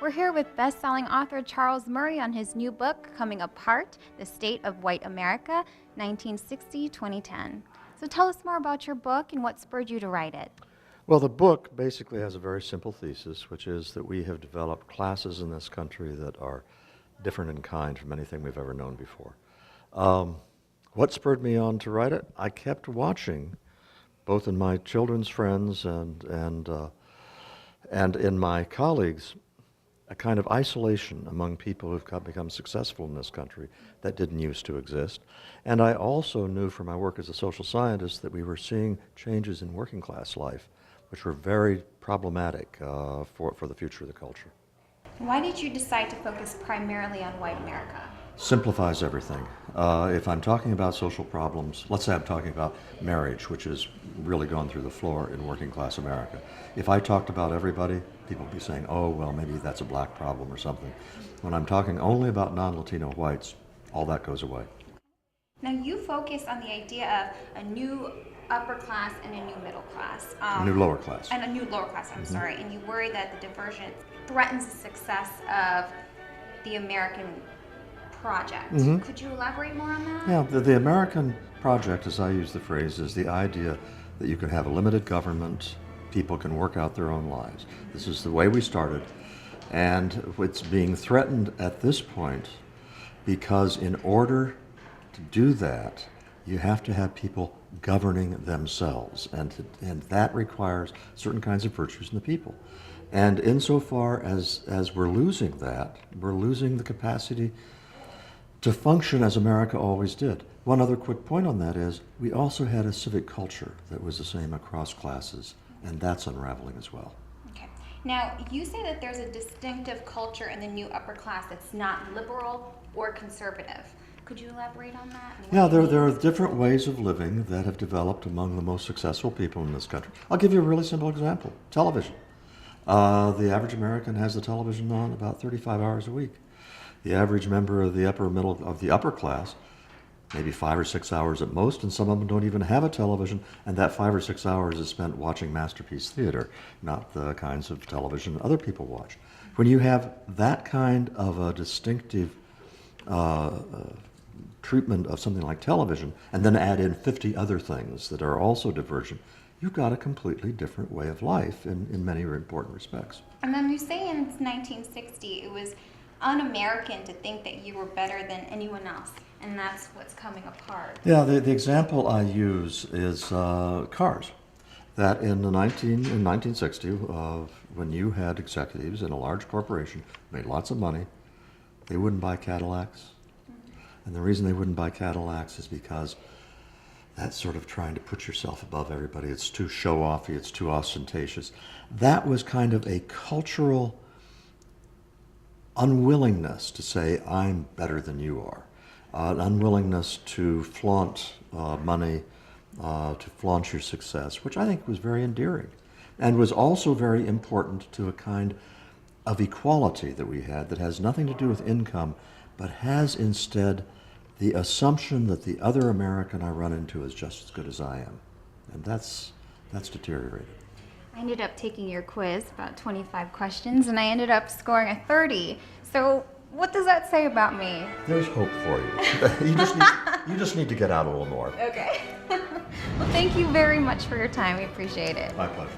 We're here with best-selling author Charles Murray on his new book, Coming Apart, The State of White America, 1960-2010. So tell us more about your book and what spurred you to write it. Well, the book basically has a very simple thesis, which is that we have developed classes in this country that are different in kind from anything we've ever known before. What spurred me on to write it? I kept watching, both in my children's friends and in my colleagues, a kind of isolation among people who've become successful in this country that didn't used to exist. And I also knew from my work as a social scientist that we were seeing changes in working class life, which were very problematic for the future of the culture. Why did you decide to focus primarily on white America? Simplifies everything. If I'm talking about social problems, let's say I'm talking about marriage, which has really gone through the floor in working class America. If I talked about everybody, people would be saying, oh, well, maybe that's a black problem or something. When I'm talking only about non-Latino whites, all that goes away. Now you focus on the idea of a new upper class and a new middle class. A new lower class. And a new lower class, I'm sorry. And you worry that the divergence threatens the success of the American project. Could you elaborate more on that? Yeah, the American project, as I use the phrase, is the idea that you can have a limited government, people can work out their own lives. This is the way we started, and it's being threatened at this point because in order to do that, you have to have people governing themselves, and that requires certain kinds of virtues in the people. And insofar as we're losing that, we're losing the capacity to function as America always did. One other quick point on that is we also had a civic culture that was the same across classes, and that's unraveling as well. Okay. Now, you say that there's a distinctive culture in the new upper class that's not liberal or conservative. Could you elaborate on that? Yeah, there are different ways of living that have developed among the most successful people in this country. I'll give you a really simple example. Television. The average American has the television on about 35 hours a week. The average member of the upper class, maybe 5 or 6 hours at most, and some of them don't even have a television, and that 5 or 6 hours is spent watching Masterpiece Theater, not the kinds of television other people watch. When you have that kind of a distinctive treatment of something like television, and then add in 50 other things that are also divergent, you've got a completely different way of life in many important respects. And then you say in 1960 it was un-American to think that you were better than anyone else, and that's what's coming apart. Yeah, the example I use is cars. That in 1960, when you had executives in a large corporation, made lots of money, they wouldn't buy Cadillacs. And the reason they wouldn't buy Cadillacs is because that's sort of trying to put yourself above everybody. It's too show-offy, it's too ostentatious. That was kind of a cultural unwillingness to say, I'm better than you are. An unwillingness to flaunt money, to flaunt your success, which I think was very endearing and was also very important to a kind of equality that we had that has nothing to do with income, but has instead the assumption that the other American I run into is just as good as I am. And that's deteriorated. I ended up taking your quiz, about 25 questions, and I ended up scoring a 30. So what does that say about me? There's hope for you. You just need to get out a little more. Okay. Well, thank you very much for your time. We appreciate it. My pleasure.